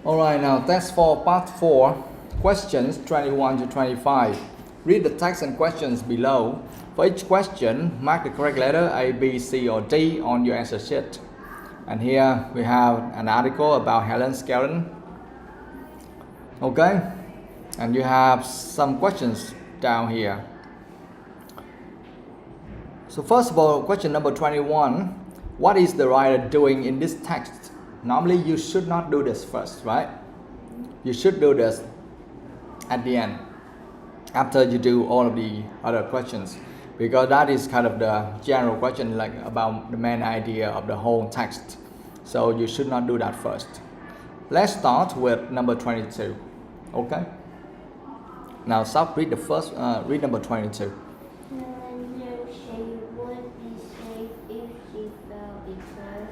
Alright, now test for part 4, questions 21 to 25. Read the text and questions below. For each question, mark the correct letter A, B, C or D on your answer sheet. And here we have an article about Helen Skelton. Okay, and you have some questions down here. So first of all, question number 21. What is the writer doing in this text? Normally you should not do this first, right? You should do this at the end, after you do all of the other questions, because that is kind of the general question, like about the main idea of the whole text. So you should not do that first. Let's start with number 22. Okay? Now stop, read the first, read number 22. Helen knew she would be safe if she fell because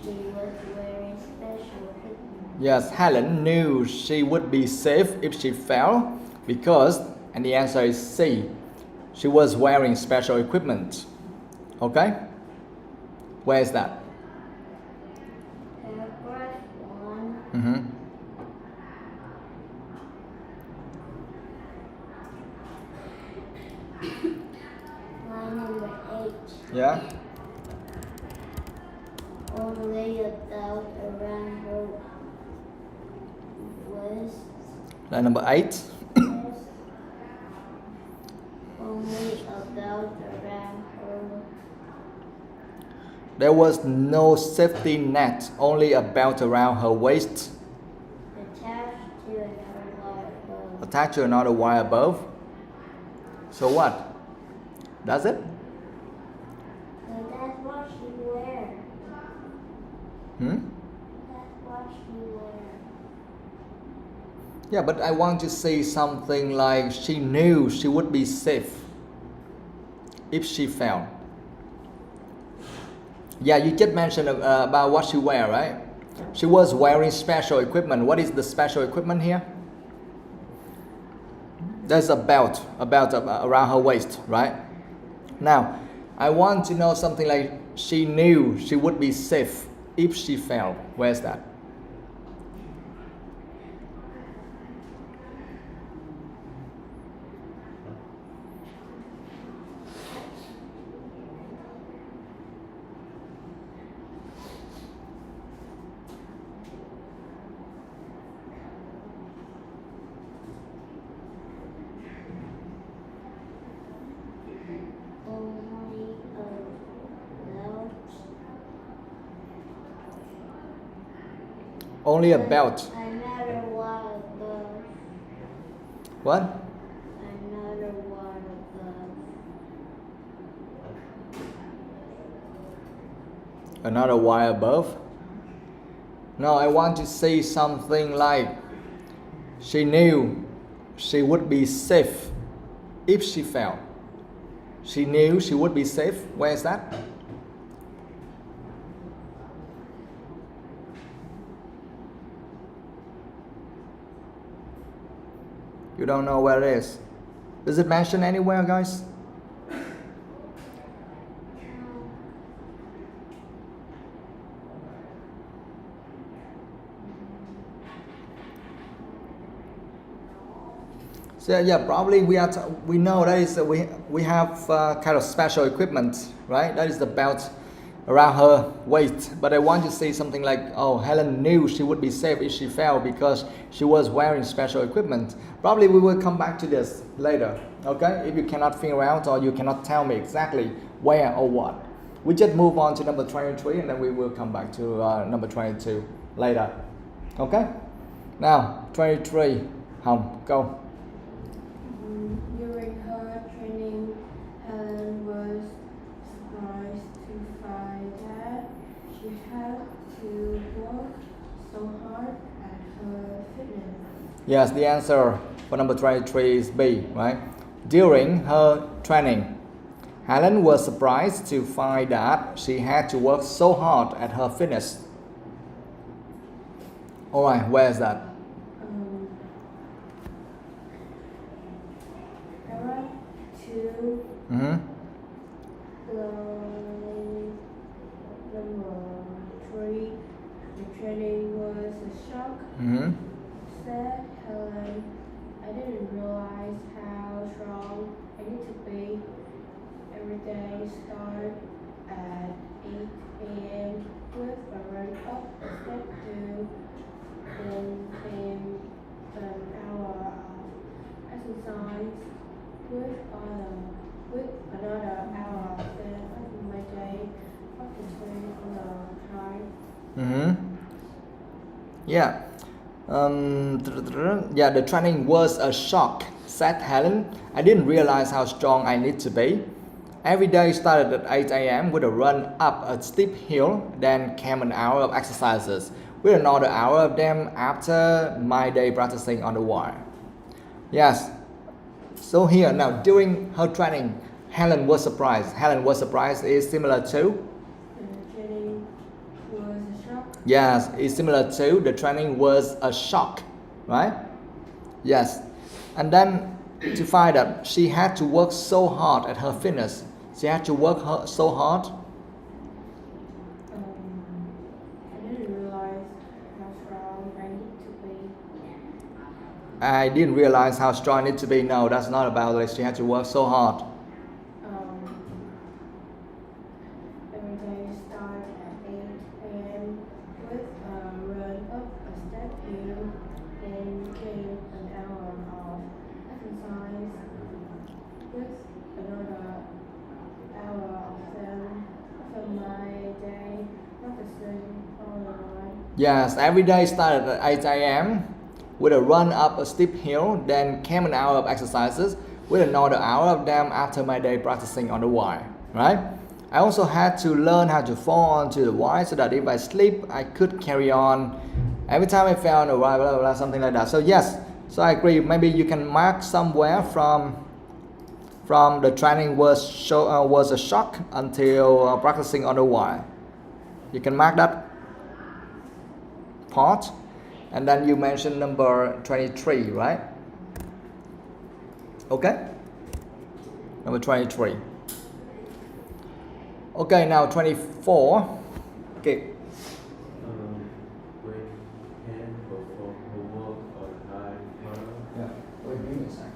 she was wearing special equipment. Yes, Helen knew she would be safe if she fell because, and the answer is C, she was wearing special equipment. Okay? Where is that? Paragraph 1. Mm-hmm. Line number 8. Yeah? Only a belt around her waist. Line number 8. Only a belt around her. There was no safety net, only a belt around her waist, Attached to another wire above. attached to another wire above. So what? Does it? But that's what she wear. Hmm? That's what she wear. Yeah, but I want to say something like she knew she would be safe if she fell. Yeah, you just mentioned about what she wear, right? She was wearing special equipment. What is the special equipment here? There's a belt around her waist, right? Now, I want to know something like she knew she would be safe if she fell. Where's that? Only a belt. Only a belt. Another wire above. What? Another wire above. Another wire above? No, I want to say something like she knew she would be safe if she fell. She knew she would be safe. Where is that? You don't know where it is. Is it mentioned anywhere, guys? So yeah, probably we know that is we have kind of special equipment, right? That is the belt around her waist. But I want to say something like, oh, Helen knew she would be safe if she fell because she was wearing special equipment. Probably we will come back to this later, okay? If you cannot figure out or you cannot tell me exactly where or what. We just move on to number 23 and then we will come back to number 22 later, okay? Now, 23, Hồng, go. During her training, Helen was surprised to find that she had to work so hard at her fitness. Yes, the answer for number 23 is B, right? During her training, Helen was surprised to find that she had to work so hard at her fitness. Alright, where is that? Paragraph 2, Mm-hmm. line number 3. The training was a shock Mm-hmm. Said Helen, I didn't realize how strong I need to be. Every day start at 8 a.m. with a run up a step to, then came an hour of exercise with another hour then of my day practicing on the time. Mm-hmm. Yeah. Yeah, the training was a shock, said Helen. I didn't realize how strong I need to be. Every day started at 8 a.m. with a run up a steep hill, then came an hour of exercises, with another hour of them after my day practicing on the wire. Yes. So here now, during her training, Helen was surprised. Helen was surprised is similar to? The training was a shock. Yes, it's similar to the training was a shock, right? Yes. And then to find out, she had to work so hard at her fitness. She had to work so hard. I didn't realize how strong I need to be. I didn't realize how strong I need to be. No, that's not about it. She had to work so hard. Every day start at 8 a.m. with a run up a step hill, then came an hour of exercise with another hour of them from my day practicing on the line. Yes, every day started at 8 a.m. with a run up a steep hill, then came an hour of exercises with another hour of them after my day practicing on the wire, right? I also had to learn how to fall onto the wire so that if I sleep, I could carry on. Every time I fell on the wire, blah, blah, blah, something like that. So yes, so I agree. Maybe you can mark somewhere from the training was a shock until practicing on the wire. You can mark that part. And then you mentioned number 23, right? Okay? Number 23. Okay, now 24. Okay. When can perform homework on time. Yeah. Wait, give me a second.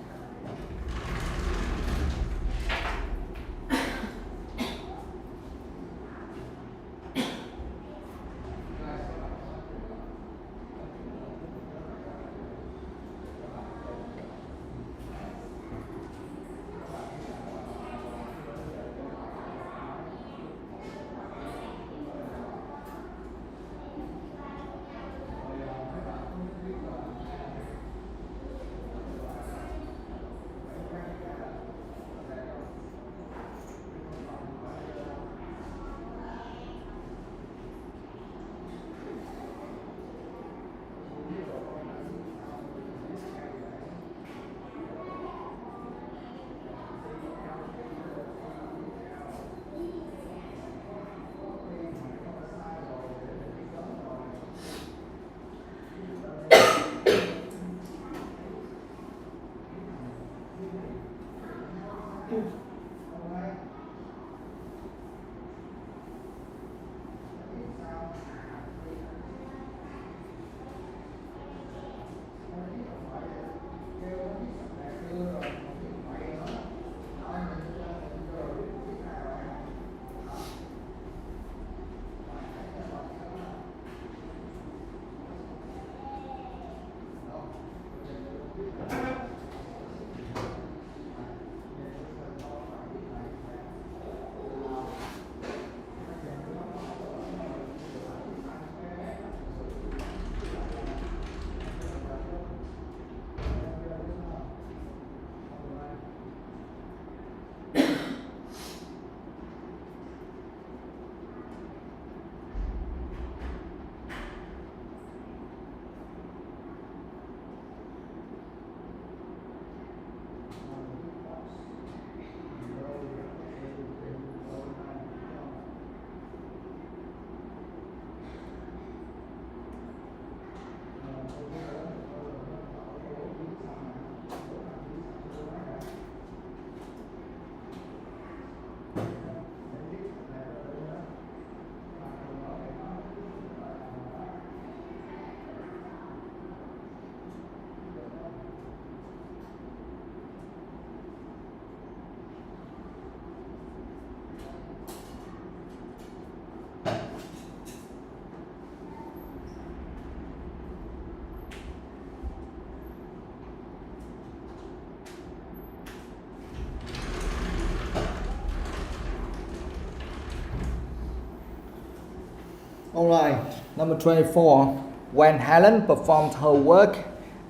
Alright, number 24. When Helen performed her work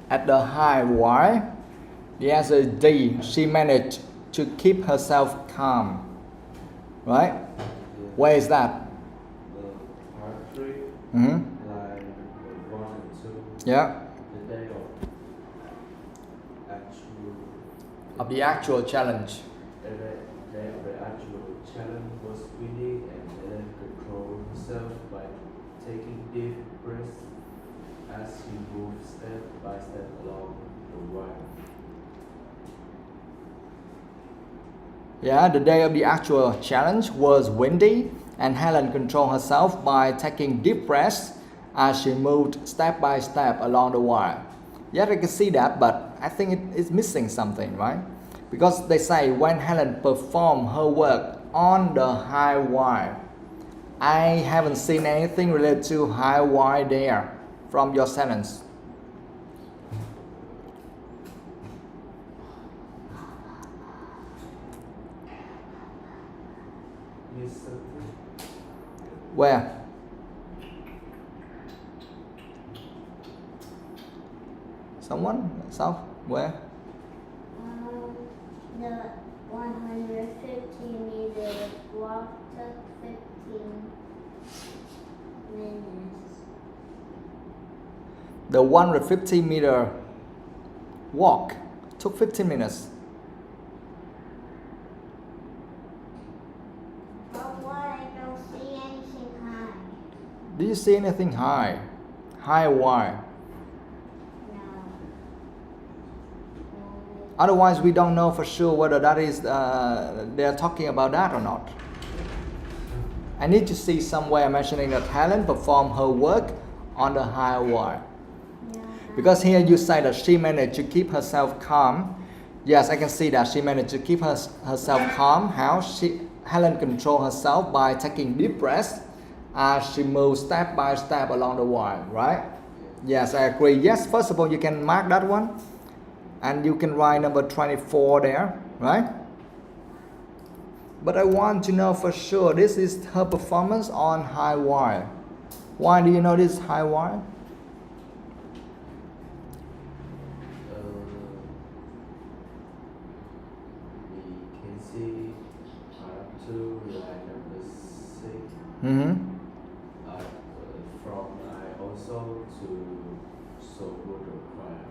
at the high wire, the answer is D. She managed to keep herself calm. Right? Where is that? Part 3, Mm-hmm. line 1 and 2. Yeah. The day Of the actual challenge. the day of the actual challenge was windy, and Helen controlled herself by taking deep breaths as she moved step by step along the wire. Yeah, the day of the actual challenge was windy, and Helen controlled herself by taking deep breaths as she moved step by step along the wire. Yes, I can see that, but I think it is missing something, right? Because they say when Helen performed her work on the high wire. I haven't seen anything related to high wire there from your sentence. Miss something? Where? Someone? South? Where? The 150 meter walk took 15 minutes. The 150 meter walk took 15 minutes. But why I don't see anything high? Do you see anything high? High wire. No. Otherwise, we don't know for sure whether that is they are talking about that or not. I need to see somewhere mentioning that Helen performed her work on the high wire. No. Because here you say that she managed to keep herself calm. Yes, I can see that she managed to keep herself calm. How? Helen controlled herself by taking deep breaths as she moves step by step along the wire, right? Yes, I agree. Yes, first of all, you can mark that one. And you can write number 24 there, right? But I want to know for sure, this is her performance on high wire. Why do you know this is high wire? We can see part 2, line number 6. Mm-hmm. From I also to so would require.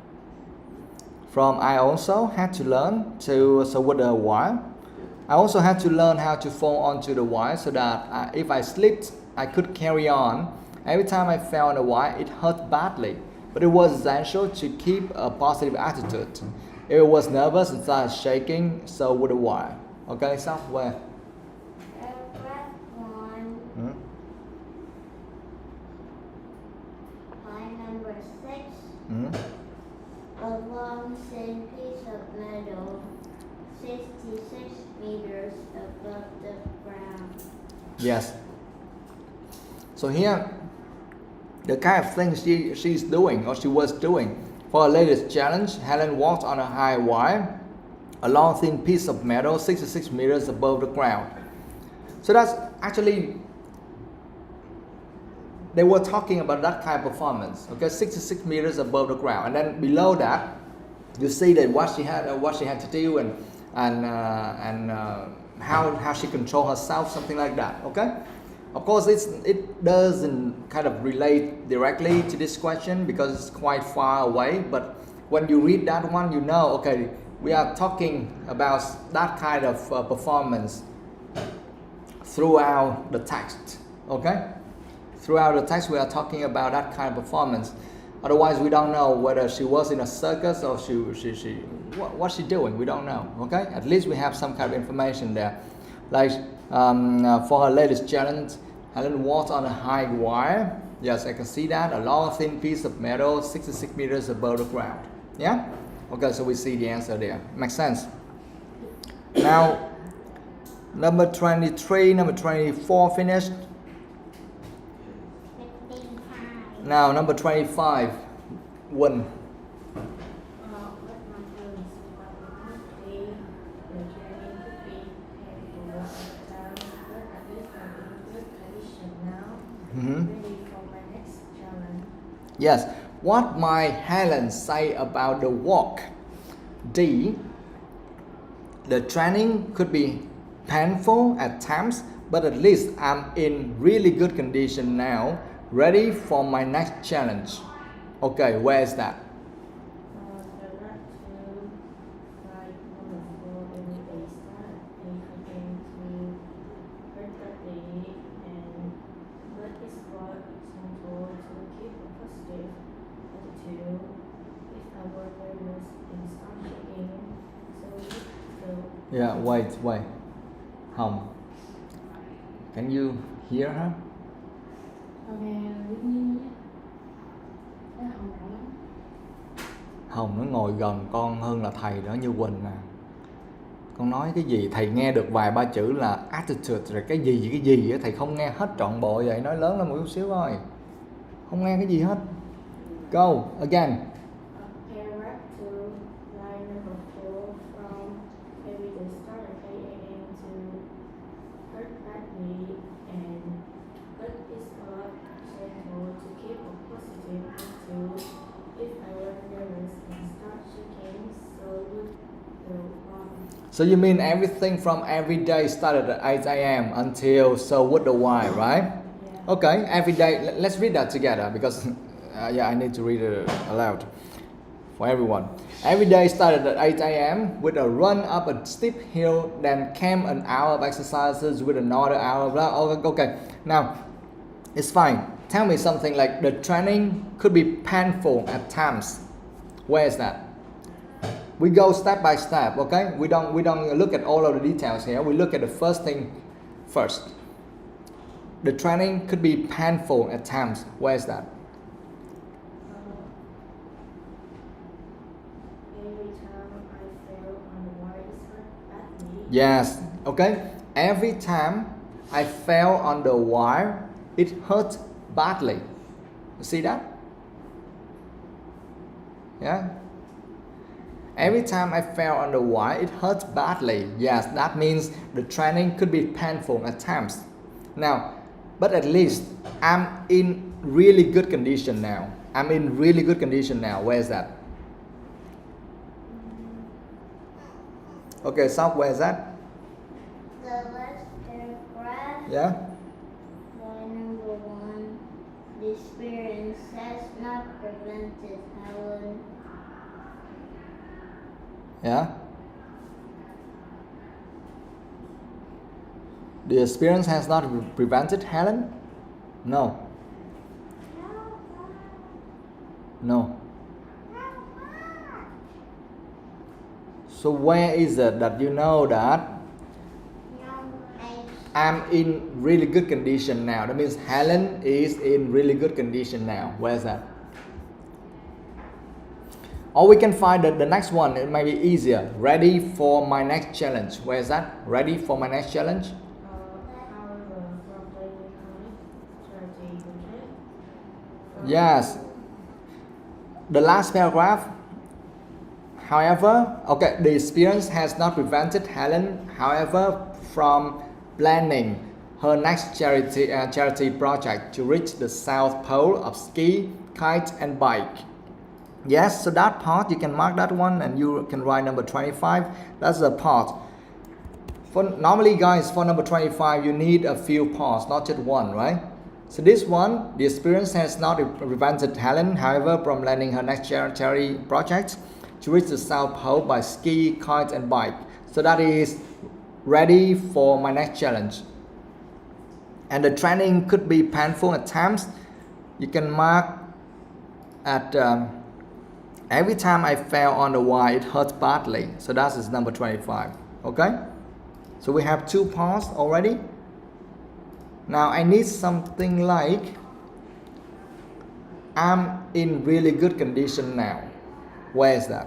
From I also had to learn to, so with the wire. I also had to learn how to fall onto the wire so that if I slipped, I could carry on. Every time I fell on the wire, it hurt badly. But it was essential to keep a positive attitude. If I was nervous and started shaking, so would the wire. Okay, software. Paragraph 1, Hmm? line number 6. Hmm? A long thin piece of metal 66 meters above the ground. Yes. So here, the kind of thing she's doing or she was doing for her latest challenge, Helen walked on a high wire, a long thin piece of metal 66 meters above the ground. So that's actually, they were talking about that kind of performance, okay, 66 meters above the ground, and then below that, you see that what she had to do and how she controlled herself, something like that, okay. Of course, it doesn't kind of relate directly to this question because it's quite far away. But when you read that one, you know, okay, we are talking about that kind of performance throughout the text, okay. Throughout the text, we are talking about that kind of performance. Otherwise, we don't know whether she was in a circus or what's she doing. We don't know. Okay. At least we have some kind of information there. Like for her latest challenge, Helen walked on a high wire. Yes, I can see that. A long thin piece of metal, 66 meters above the ground. Yeah. Okay. So we see the answer there. Makes sense. Now, number 23, number 24 finished. 15 high. Now number 25, one. What my feelings about the day, the journey to be paid for what I've done, but at least I'm in good condition now. Mm-hmm. Really Yes. What my Helen say about the walk? D. The training could be painful at times, but at least I'm in really good condition now, ready for my next challenge. Okay, where is that? The last two, like number 4, every day start, they begin to hurt badly, and but it's what simple to keep a positive attitude. If I were nervous and start shaking, so Yeah, wait. Hồng. Can you hear her? okay, with me, cái hồng nặng lắm. Hồng nó ngồi gần con hơn là thầy đó, như Quỳnh nè. Con nói cái gì thầy nghe được vài ba chữ là attitude, rồi cái gì á, thầy không nghe hết trọn bộ vậy. Nói lớn lên một chút xíu thôi, không nghe cái gì hết. Go again. Paragraph 2, line number 4, from every day start at 8 a.m. to hurt badly, and but it's not simple to keep a positive attitude. If I were nervous and start shaking, so would the one. So you mean everything from every day started at 8 a.m. until so would the why, right? Yeah. Okay, every day. Let's read that together because I need to read it aloud for everyone. Every day started at 8 a.m. with a run up a steep hill, then came an hour of exercises with another hour. Blah. Okay, now it's fine. Tell me something like the training could be painful at times. Where is that? We go step by step, okay? We don't look at all of the details here. We look at the first thing first. The training could be painful at times. Where is that? Every time I fell on the wire, it hurt badly. Yes, okay. Every time I fell on the wire, it hurt badly. You see that? Yeah. Every time I fell on the wire, it hurts badly. Yes, that means the training could be painful at times. Now, but at least I'm in really good condition now. I'm in really good condition now. Where is that? Okay, South, where is that? The last paragraph, Yeah? line number 1, the experience has not prevented Helen. Yeah? The experience has not prevented Helen? No. No. So where is it that you know that I'm in really good condition now? That means Helen is in really good condition now. Where is that? Or we can find the next one, it might be easier. Ready for my next challenge. Where is that? Ready for my next challenge? However, from daily strategy budget. Yes. The last paragraph. However, okay, the experience has not prevented Helen, however, from planning her next charity project to reach the South Pole of ski, kite, and bike. Yes, so that part, you can mark that one and you can write number 25. That's the part. Normally, guys, for number 25, you need a few parts, not just one, right? So this one, the experience has not prevented Helen, however, from landing her next charity project to reach the South Pole by ski, kite, and bike. So that is ready for my next challenge. And the training could be painful at times. You can mark at every time I fell on the wire, it hurts badly. So that is number 25. Okay? So we have two parts already. Now I need something like I'm in really good condition now. Where is that?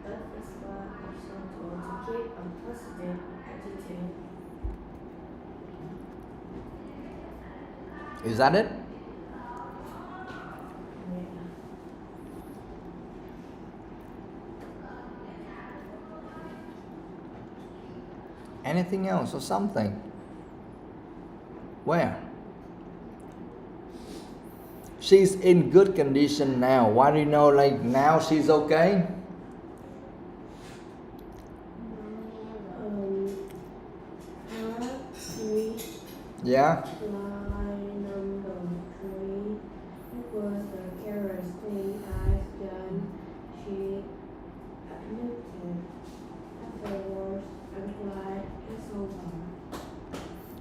That is what essential to keep a positive attitude. Is that it? Anything else or something? Where? She's in good condition now. Why do you know like now she's okay? Part 3, Yeah. line number 3. It was the careless thing I've done. She admitted. Afterwards, I'm glad it's over.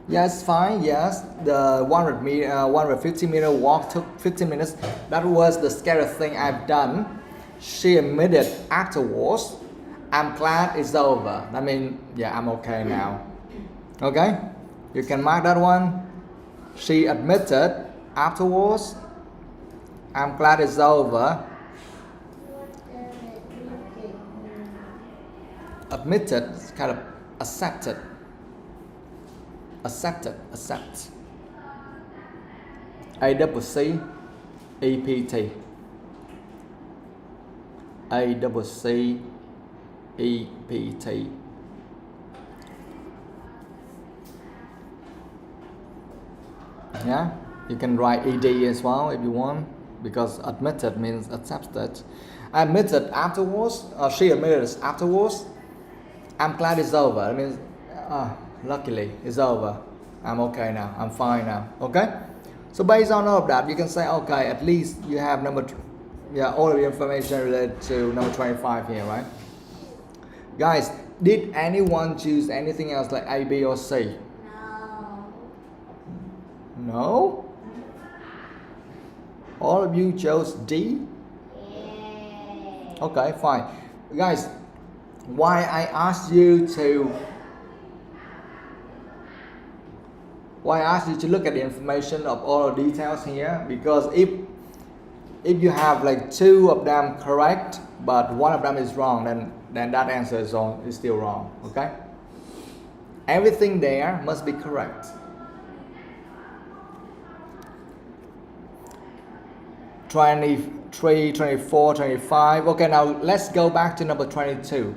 Yes, fine. Yes, the 150-meter walk took 15 minutes. That was the scariest thing I've done. She admitted afterwards. I'm glad it's over. I mean, yeah, I'm okay now. Okay, you can mark that one. She admitted afterwards. I'm glad it's over. Admitted, kind of accepted. Accepted, accept. A-double-C-E-P-T. A-double-C-E-P-T. Yeah, you can write ED as well if you want, because admitted means accepted. I admitted afterwards, she admitted afterwards. I'm glad it's over. It means, luckily, it's over. I'm okay now. I'm fine now. Okay? So based on all of that, you can say, okay, at least you have all of the information related to number 25 here, right? Guys, did anyone choose anything else like A, B, or C? No. No? All of you chose D? Yeah. Okay, fine. Guys, why I asked you to look at the information of all the details here, because if you have like two of them correct but one of them is wrong, then that answer is still wrong. Okay, everything there must be correct. 23, 24, 25. Okay, now let's go back to number 22.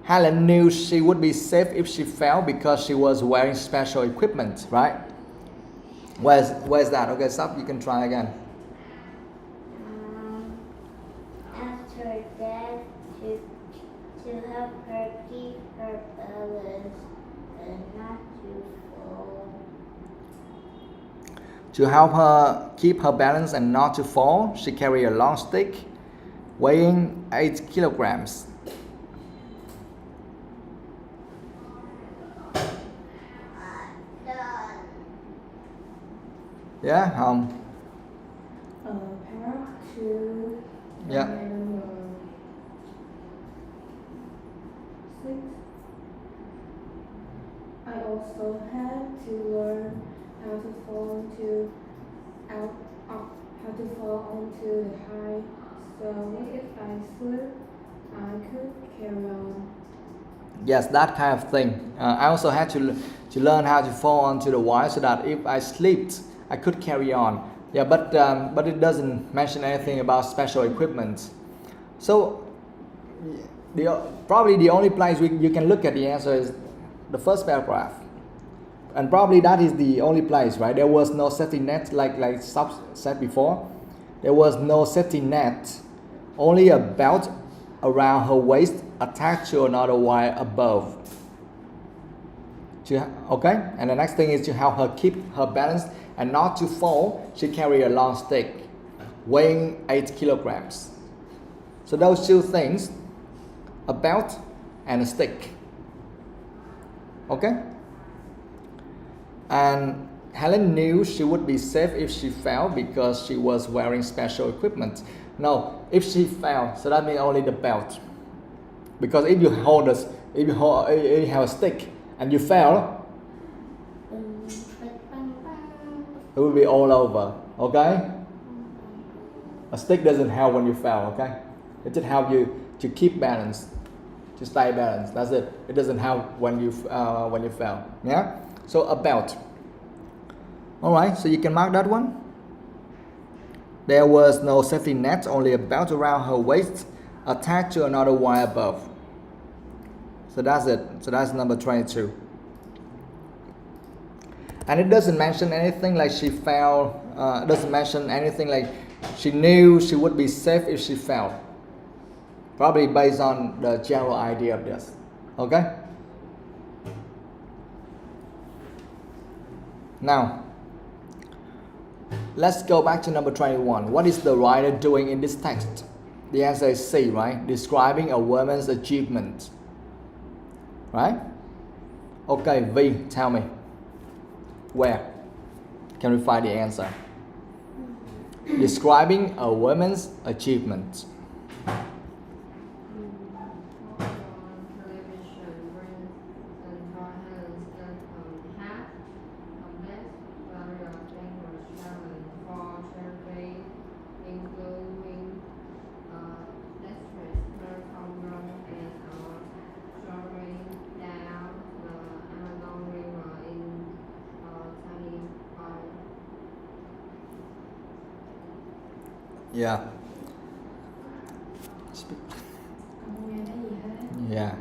Helen knew she would be safe if she fell because she was wearing special equipment, right? Where's that? Okay, stop. You can try again. After that, to help her keep her balance and not to fall. To help her keep her balance and not to fall, she carried a long stick weighing 8 kilograms. Done. Yeah, Part 2, Yeah. line number 6. I also had to learn how to fall onto the high, so if I slip, I could carry on. Yes, that kind of thing. I also had to learn how to fall onto the wire so that if I slipped, I could carry on. Yeah, but it doesn't mention anything about special equipment. So probably the only place you can look at the answer is the first paragraph, and probably that is the only place, right? There was no safety net, like Sub said before. There was no safety net, only a belt around her waist attached to another wire above. Okay, and the next thing is to help her keep her balance and not to fall. She carried a long stick weighing 8 kilograms. So those two things, a belt and a stick. Okay, and Helen knew she would be safe if she fell because she was wearing special equipment. No, if she fell, so that means only the belt. Because if you have a stick and you fell, it will be all over. Okay? A stick doesn't help when you fell. Okay? It just helps you to keep balance, to stay balanced. That's it. It doesn't help when you fell. Yeah. So a belt. All right. So you can mark that one. There was no safety net, only a belt around her waist attached to another wire above. So that's it. So that's number 22. And it doesn't mention anything like she fell, doesn't mention anything like she knew she would be safe if she fell. Probably based on the general idea of this. Okay? Now, let's go back to number 21. What is the writer doing in this text? The answer is C, right? Describing a woman's achievement. Right? Okay, V, tell me. Where can we find the answer? Describing a woman's achievement. Yeah. Không nghe thấy gì hết. Yeah.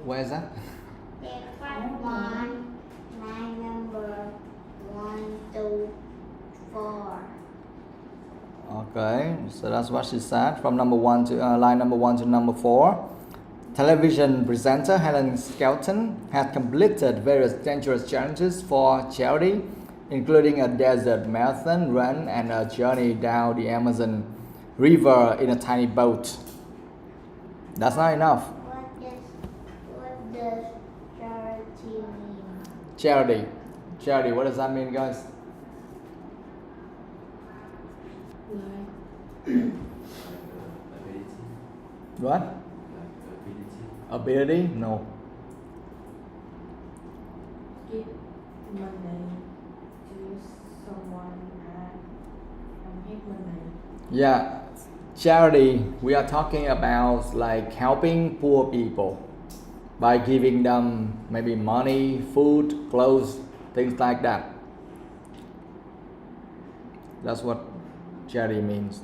Where's that? Part 1, line number 1 to 4. Okay, so that's what she said from number 1 to line number 1 to number 4. Television presenter Helen Skelton had completed various dangerous challenges for charity, including a desert marathon run and a journey down the Amazon River in a tiny boat. That's not enough. What does charity mean? Charity, what does that mean, guys? Like Ability. What? Ability. Ability? No. give money to someone and give money. Yeah, charity, we are talking about like helping poor people by giving them maybe money, food, clothes, things like that. That's what charity means.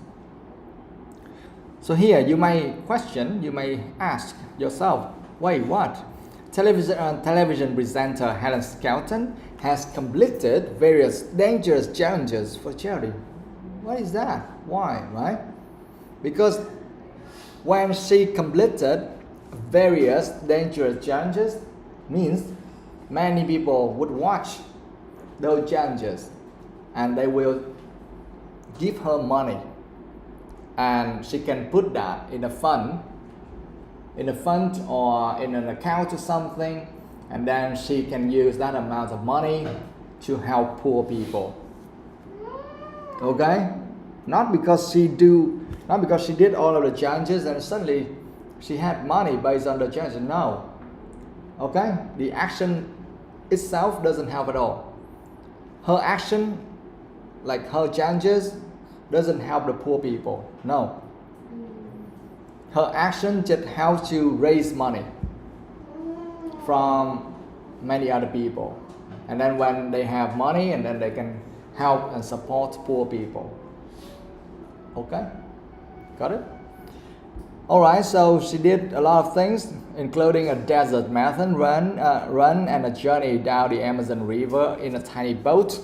So here you may question, you may ask yourself, wait, what? Television presenter Helen Skelton has completed various dangerous challenges for charity. What is that? Why, right? Because when she completed various dangerous challenges, means many people would watch those challenges and they will give her money, and she can put that in a fund or in an account or something, and then she can use that amount of money to help poor people. Okay? Not because she did all of the challenges and suddenly she had money based on the challenges. No. Okay? The action itself doesn't help at all. Her action, like her challenges, doesn't help the poor people. No. Her action just helps to raise money from many other people. And then when they have money, and then they can help and support poor people. Okay? Got it? Alright, so she did a lot of things, including a desert marathon run and a journey down the Amazon River in a tiny boat.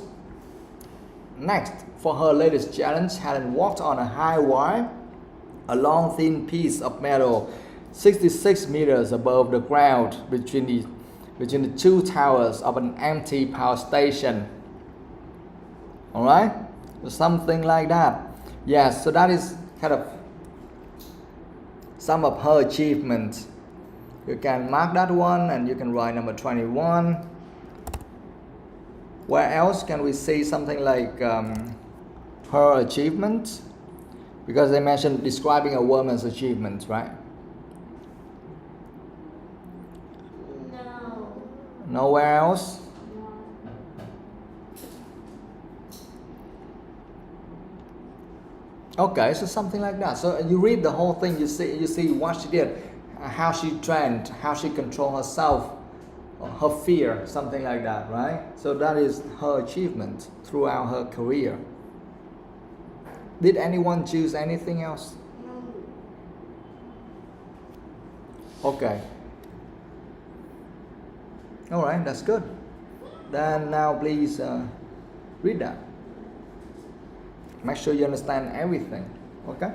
Next, for her latest challenge, Helen walked on a high wire, a long thin piece of metal 66 meters above the ground between the two towers of an empty power station. Alright? So something like that. Yes, so that is kind of some of her achievements. You can mark that one and you can write number 21. Where else can we see something like her achievement? Because they mentioned describing a woman's achievement, right? No. Nowhere else? Okay, so something like that. So you read the whole thing, you see what she did, how she trained, how she controlled herself, her fear, something like that, right? So that is her achievement throughout her career. Did anyone choose anything else? No. Okay. All right, that's good. Then now please read that. Make sure you understand everything. Okay?